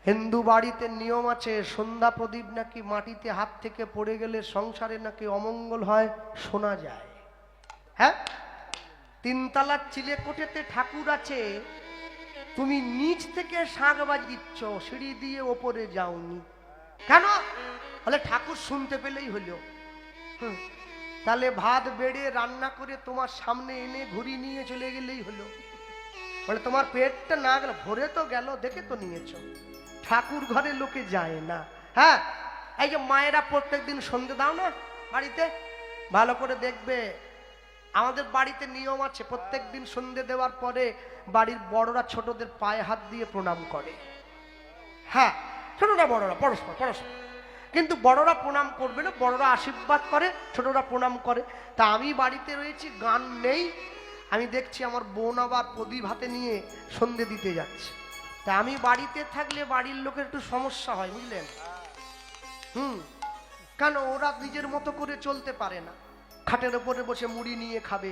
হিন্দু বাড়িতে নিয়ম আছে, সন্ধ্যা প্রদীপ নাকি মাটিতে হাত থেকে পড়ে গেলে সংসারে নাকি অমঙ্গল হয়, শোনা যায়। হ্যাঁ, তিনতলার চিলেকোঠেতে ঠাকুর আছে, তুমি নিচ থেকে শাঁখ বাজিচ্ছ, সিঁড়ি দিয়ে ওপরে যাওনি কেন? বলে ঠাকুর শুনতে পেলেই হলো। তাহলে ভাত বেড়ে রান্না করে তোমার সামনে এনে ঘুরি নিয়ে চলে গেলেই হলো। বলে তোমার পেটটা না গেল, ভরে তো গেল, দেখে তো নিয়েছো। ঠাকুর ঘরে লোকে যায় না। হ্যাঁ, এই যে মায়েরা প্রত্যেকদিন সন্ধে দাও না বাড়িতে, ভালো করে দেখবে আমাদের বাড়িতে নিয়ম আছে, প্রত্যেকদিন সন্ধে দেওয়ার পরে বাড়ির বড়রা ছোটদের পায়ে হাত দিয়ে প্রণাম করে। হ্যাঁ, ছোটরা বড়রা পরস্পর পরস্পর, কিন্তু বড়রা প্রণাম করবে না, বড়রা আশীর্বাদ করে, ছোটরা প্রণাম করে। তা আমি বাড়িতে রয়েছি, গান নেই, আমি দেখছি আমার বোন আবার প্রদীপ হাতে নিয়ে সন্ধে দিতে যাচ্ছে। তা আমি বাড়িতে থাকলে বাড়ির লোকের একটু সমস্যা হয়, বুঝলেন? কেন? ওরা নিজের মতো করে চলতে পারে না, খাটের ওপরে বসে মুড়ি নিয়ে খাবে,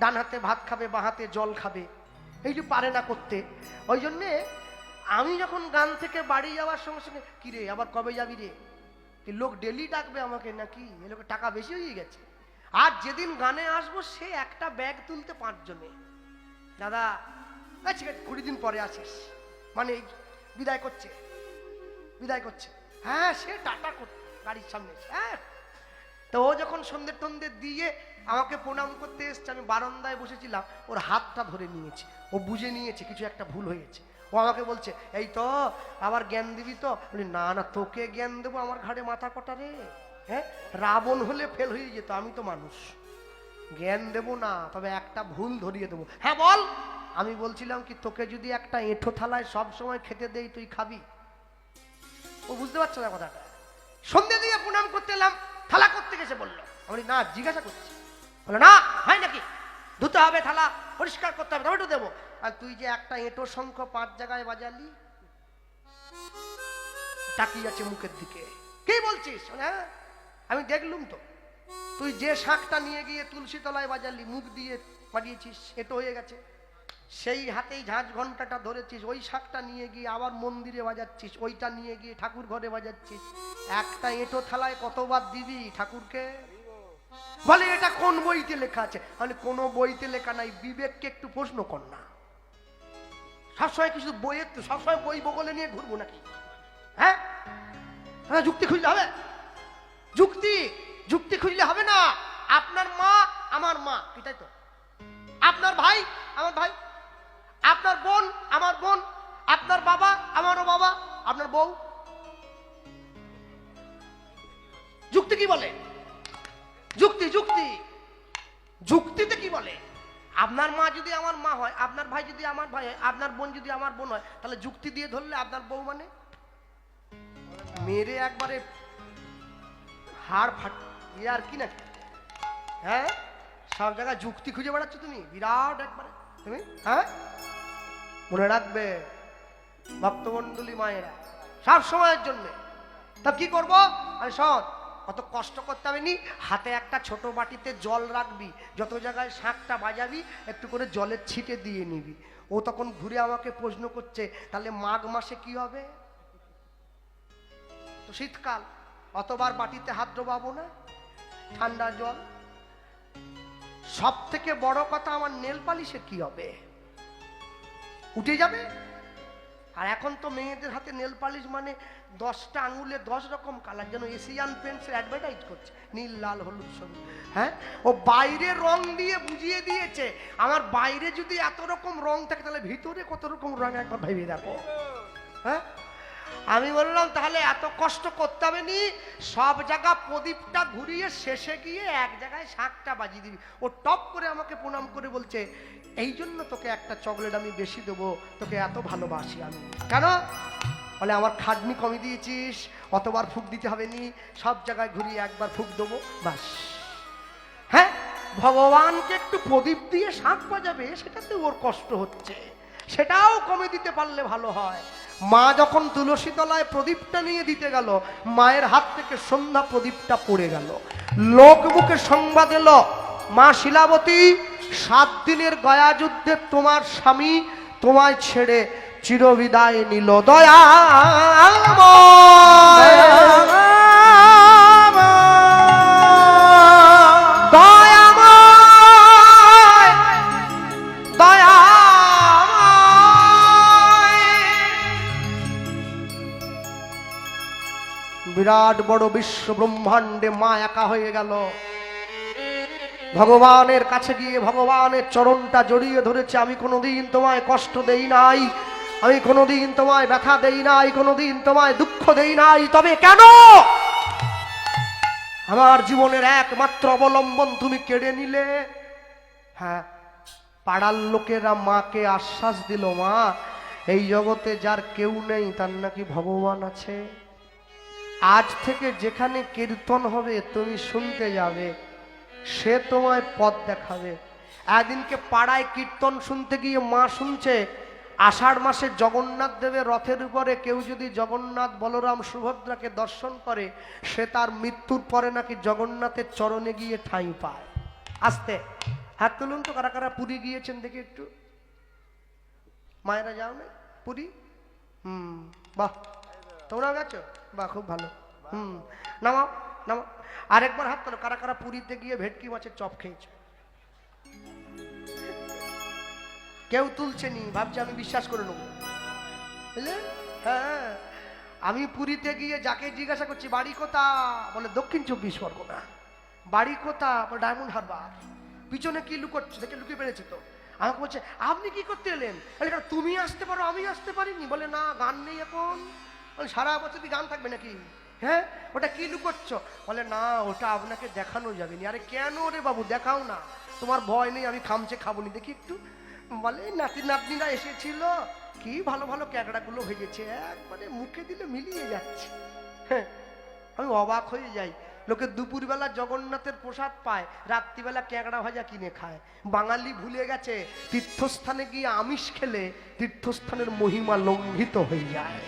ডান হাতে ভাত খাবে, বাঁ হাতে জল খাবে, এই যে পারে না করতে। ওই জন্যে আমি যখন গান থেকে বাড়ি যাওয়ার সঙ্গে সঙ্গে, কিরে আবার কবে যাবি রে, লোক ডেলি ডাকবে আমাকে নাকি, এ লোকের টাকা বেশি হয়ে গেছে। আর যেদিন গানে আসবো সে একটা ব্যাগ তুলতে 5 জনে, দাদা ঠিক আছে 20 দিন পরে আসিস, মানে বিদায় করছে, বিদায় করছে। হ্যাঁ, সে টাটা করছে গাড়ির সামনে। হ্যাঁ, তো ও যখন সন্ধে টন্ধে দিয়ে আমাকে প্রণাম করতে এসছে, আমি বারান্দায় বসেছিলাম, ওর হাতটা ধরে নিয়েছে, ও বুঝে নিয়েছে কিছু একটা ভুল হয়েছে। ও আমাকে বলছে, এই তো আবার জ্ঞান দিবি তো? বলি না না, তোকে জ্ঞান দেবো, আমার ঘাড়ে মাথা কটা রে। হ্যাঁ, রাবণ হলে ফেল হয়ে যেত, আমি তো মানুষ, জ্ঞান দেবো না, তবে একটা ভুল ধরিয়ে দেবো। হ্যাঁ বল। আমি বলছিলাম কি, তোকে যদি একটা এঁঠো থালায় সব সময় খেতে দেই, তুই খাবি? ও বুঝতে পারছো না কথাটা। সন্ধে দিয়ে প্রণাম করতে এলাম, থালা করতে গেছে বললো। আমি না, জিজ্ঞাসা করছি। বললো না, হয় নাকি, ধুতে হবে, থালা পরিষ্কার করতে হবে, তবে তো দেবো। আর তুই যে একটা এঁটো শঙ্খ 5 জায়গায় বাজালি, তাকিয়ে আছে মুখের দিকে, কি বলছিস? হ্যাঁ, আমি দেখলুম তো, তুই যে শাঁখটা নিয়ে গিয়ে তুলসী তলায় বাজালি, মুখ দিয়ে বাজিয়েছিস, এঁটো হয়ে গেছে, সেই হাতেই ঝাঁঝ ঘন্টাটা ধরেছিস, ওই শাঁখটা নিয়ে গিয়ে আবার মন্দিরে বাজাচ্ছিস, ওইটা নিয়ে গিয়ে ঠাকুর ঘরে বাজাচ্ছিস। একটা এঁটো থালায় কতবার দিবি ঠাকুরকে? বলে এটা কোন বইতে লেখা আছে? মানে কোনো বইতে লেখা নাই, বিবেককে একটু প্রশ্ন কর না। সবসময় কিছু বইয়ের, তো সবসময় বই বগলে নিয়ে ঘুরবো নাকি? হ্যাঁ, যুক্তি খুঁজলে হবে? যুক্তি খুঁজলে হবে না। আপনার মা আমার মা, এটাই তো। আপনার ভাই আমার ভাই, আপনার বোন আমার বোন, আপনার বাবা আমারও বাবা, আপনার বউ। যুক্তি কি বলে? যুক্তিতে কি বলে? আপনার মা যদি আমার মা হয়, আপনার ভাই যদি আমার ভাই হয়, আপনার বোন যদি আমার বোন হয়, তাহলে যুক্তি দিয়ে ধরলে আপনার বউ মানে মেরে একবারে হাড় ফাট আর কি নাকি? হ্যাঁ, সব জায়গায় যুক্তি খুঁজে বেড়াচ্ছ তুমি, বিরাট একবারে তুমি। হ্যাঁ, মনে রাখবে ভক্তমণ্ডলী মায়েরা সব সময়ের জন্য। তা কি করবো? আমি শোন, অত কষ্ট করতে হবে নি, হাতে একটা ছোট বাটিতে জল রাখবি, যত জায়গায় শাঁখটা বাজাবি একটু করে জলের ছিটে দিয়ে নিবি। ও তখন ঘুরে আমাকে প্রশ্ন করছে, তাহলে মাঘ মাসে কি হবে? তো শীতকাল, অতবার বাটিতে হাত ডোবাবো না, ঠান্ডা জল। সব থেকে বড় কথা, আমার নেল পালিশে কি হবে? উঠে যাবে। আর এখন তো মেয়েদের হাতে নেল পালিশ মানে 10টা আঙুলে 10 রকম কালার, যেন এশিয়ান পেন্টসের অ্যাডভার্টাইজ করছে, নীল লাল হলুদ সবুজ। হ্যাঁ, ও বাইরে রং দিয়ে বুঝিয়ে দিয়েছে। আমার বাইরে যদি এত রকম রং থাকে, তাহলে ভিতরে কত রকম রং একবার ভেবে দেখো। হ্যাঁ, আমি বললাম তাহলে এত কষ্ট করতে হবে নি, সব জায়গা প্রদীপটা ঘুরিয়ে শেষে গিয়ে এক জায়গায় শাঁখটা বাজিয়ে দিবি। ও টপ করে আমাকে প্রণাম করে বলছে, এই জন্য তোকে একটা চকলেট আমি বেশি দেবো, তোকে এত ভালোবাসি আমি। কেন? বলে আমার খাটনি কমিয়ে দিয়েছিস, অতবার ফুক দিতে হবে নি, সব জায়গায় ঘুরিয়ে একবার ফুক দেবো, বাস। হ্যাঁ, ভগবানকে একটু প্রদীপ দিয়ে শাঁখ বাজাবে, সেটাতে ওর কষ্ট হচ্ছে, সেটাও কমে দিতে পারলে ভালো হয়। মা যখন তুলসী তলায় প্রদীপটা নিয়ে দিতে গেল, মায়ের হাত থেকে সন্ধ্যা প্রদীপটা পড়ে গেল। লোক মুখে সংবাদ এলো, মা শিলাবতী, 7 দিনের গয়া যুদ্ধে তোমার স্বামী তোমায় ছেড়ে চিরবিদায় নিল দয়াময় দয়াময় দয়াময়। বিরাট বড় বিশ্ব ব্রহ্মাণ্ডে মা একা হয়ে গেল। ভগবানের কাছে গিয়ে ভগবানের চরণটা জড়িয়ে ধরেছে। আমি কোনোদিন তোমায় কষ্ট দেই নাই, আমি কোনোদিন তোমায় ব্যথা দেই নাই, কোনোদিন তোমায় দুঃখ দেই নাই, তবে কেন আমার জীবনের একমাত্র অবলম্বন তুমি কেড়ে নিলে? হ্যাঁ, পাড়ার লোকেরা মাকে আশ্বাস দিল, মা এই জগতে যার কেউ নেই তার নাকি ভগবান আছে। আজ থেকে যেখানে কীর্তন হবে তুমি শুনতে যাবে, সে তোমায় পথ দেখাবে। একদিনকে পাড়ায় কীর্তন শুনতে গিয়ে মা শুনছে আষাঢ় মাসে জগন্নাথ দেবের রথের উপরে কেউ যদি জগন্নাথ বলরাম সুভদ্রাকে দর্শন করে, সে তার মৃত্যুর পরে নাকি জগন্নাথের চরণে গিয়ে ঠাঁই পায়। আস্তে হাত তুলুন তো, কারা কারা পুরী গিয়েছেন দেখি একটু। মায়েরা যাও না পুরী? বাহ, তোমরাও গেছো? বাহ, খুব ভালো। নামাও নামাও। আরেকবার হাত তোলো, কারা কারা পুরীতে গিয়ে ভেটকি মাছের চপ খেয়েছো? কেউ তুলছে নি, ভাবছে আমি বিশ্বাস করে নেবো, বুঝলে? হ্যাঁ, আমি পুরীতে গিয়ে যাকে জিজ্ঞাসা করছি বাড়ি কোথা, বলে দক্ষিণ 24 পরগনা। বাড়ি কোথা, বলে ডায়মন্ড হারবার। পিছনে কি লুকোচ্ছে, দেখে লুকিয়ে পেরেছে তো। আমাকে বলছে আপনি কি করতে এলেন? তুমি আসতে পারো, আমি আসতে পারিনি। বলে না, গান নেই এখন। বলে সারা বছর কি গান থাকবে নাকি? হ্যাঁ, ওটা কি লুকোচ্ছ? বলে না, ওটা আপনাকে দেখানো যাবে না। আরে কেন রে বাবু, দেখাও না, তোমার ভয় নেই, আমি খামচে খাবো নি, দেখি একটু। বলে নাতি নাতনিরা এসেছিল, কি ভালো ভালো ক্যাকড়াগুলো ভেজেছে, একবারে মুখে দিলে মিলিয়ে যাচ্ছে। হ্যাঁ, আমি অবাক হয়ে যাই। লোকে দুপুরবেলা জগন্নাথের প্রসাদ পায়, রাত্রিবেলা ক্যাকড়া ভাজা কিনে খায়। বাঙালি ভুলে গেছে তীর্থস্থানে গিয়ে আমিষ খেলে তীর্থস্থানের মহিমা লঙ্ঘিত হয়ে যায়।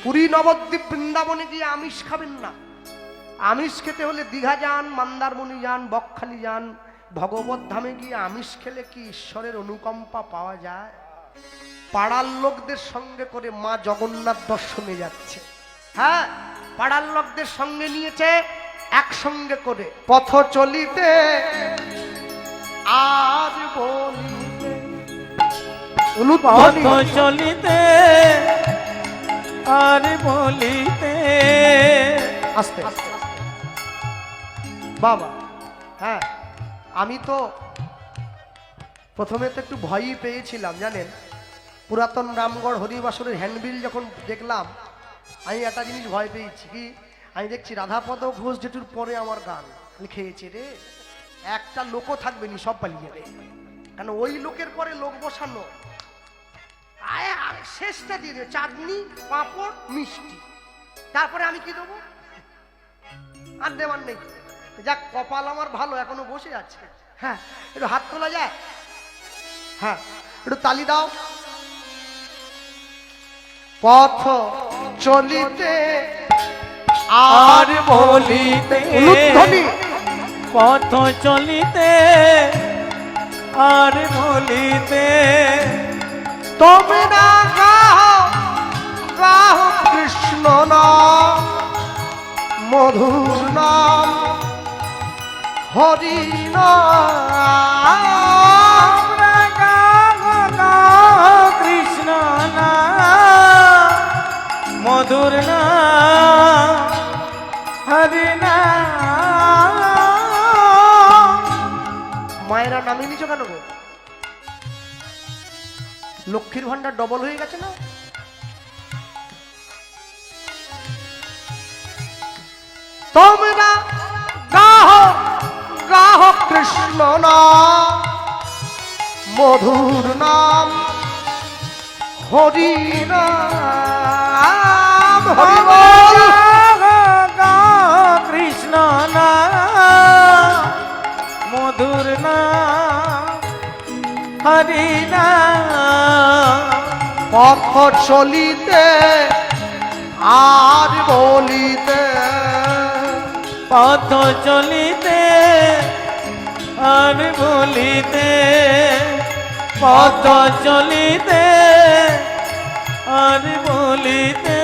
পুরী নবদ্বীপ বৃন্দাবনে গিয়ে আমিষ খাবেন না। আমিষ খেতে হলে দীঘা যান, মন্দারমণি যান, বকখালি যান। ভগবত ধামে গিয়ে আমিষ খেলে কি ঈশ্বরের অনুকম্পা পাওয়া যায়? পাড়ার লোকদের সঙ্গে করে মা জগন্নাথ দর্শনে যাচ্ছে। হ্যাঁ, পাড়ার লোকদের সঙ্গে নিয়েছে, একসঙ্গে করে পথ চলিতে আর বলিতে, পথ চলিতে আর বলিতে। আস্তে বাবা। হ্যাঁ, আমি তো প্রথমে তো একটু ভয়ই পেয়েছিলাম জানেন। পুরাতন রামগড় হরিবাসরের হ্যান্ডবিল যখন দেখলাম, আমি একটা জিনিস ভয় পেয়েছি কি, আমি দেখছি রাধাপদ ঘোষ যেটুর পরে আমার গান খেয়েছে রে, একটা লোকও থাকবে নি, সব পালিয়ে যাবে। কেন ওই লোকের পরে লোক বসানো, শেষটা দিয়ে দেবে চাটনি, পাঁপড়, মিষ্টি, তারপরে আমি কি দেবো? আর দেওয়ার নেই। যাক, কপাল আমার ভালো, এখনো বসে আছে। হ্যাঁ, একটু হাত তোলা যায়? হ্যাঁ, একটু তালি দাও। পথ চলিতে আর বলিতে, পথ চলিতে আর বলিতে, তবে না গাও গাও কৃষ্ণ নাম, মধুর নাম, হরি নাম, কৃষ্ণ নাম, মধুর নাম, হরি নাম। মায়েরা নামিয়ে নিচ্ছ কেন গো? লক্ষ্মীর ভান্ডার ডবল হয়ে গেছে না? তোমরা গাহ গাহ কৃষ্ণ নাম, মধুর নাম, হরি নাম, হরি বল। কৃষ্ণ নাম, মধুর নাম, হরি নাম। পথ চলিতে আর বলিতে, পথ চলিতে আর বলিতে, পথ চলিতে আর বলিতে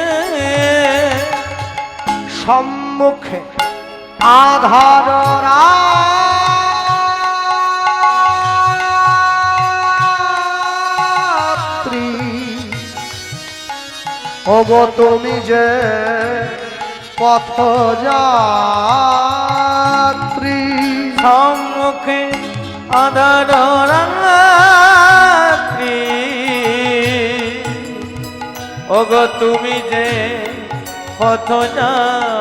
সম্মুখে আধার রাত্রি ওগো তুমি যে পথ যাত্রী সম্মুখে আধার রাত্রি ওগো তুমি যে পথযাত্রী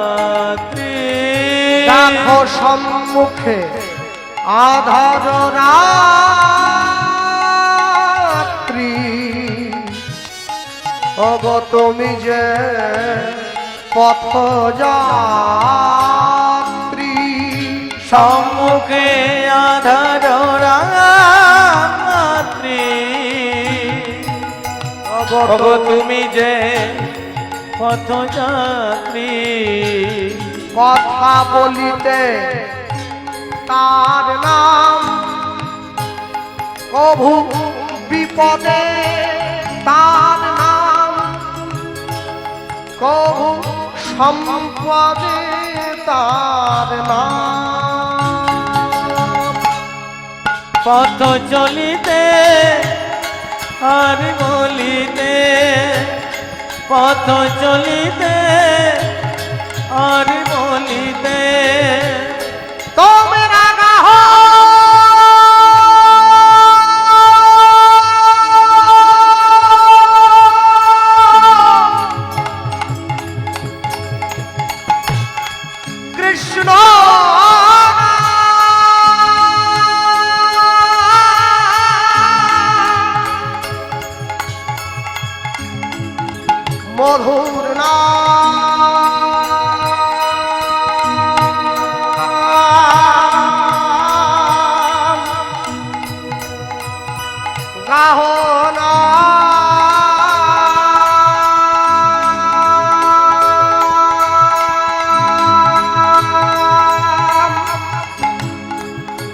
দেখো সম্মুখে আধার রাত্রি ওগো তুমি যে পথযাত্রী সম্মুখে আধার রাত্রি ওগো তুমি যে পথযাত্রী কথা বলিতে তার নাম কভু বিপদে তার নাম কভু সম্পদে তার নাম পথ চলিতে আর বলিতে পথ চলিতে আর বলিতে তোমরা গাহ কৃষ্ণ মধুর নাম গাহো না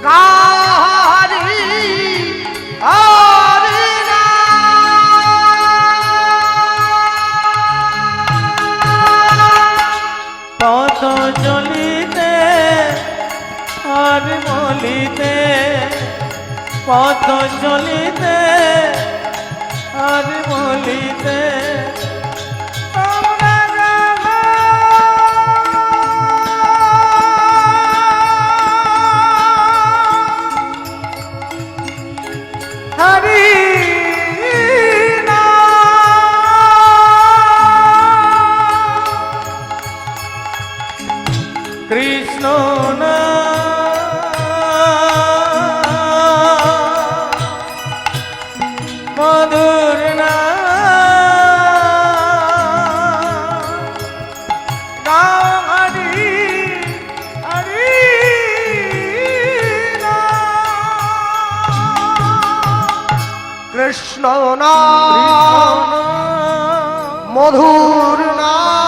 গাহরি হরি পথ চলিতে আর বলিতে পথ চলিতে আর বলিতে হরি কৃষ্ণ না মধুর না হরি হরি কৃষ্ণ নাম মধুর নাম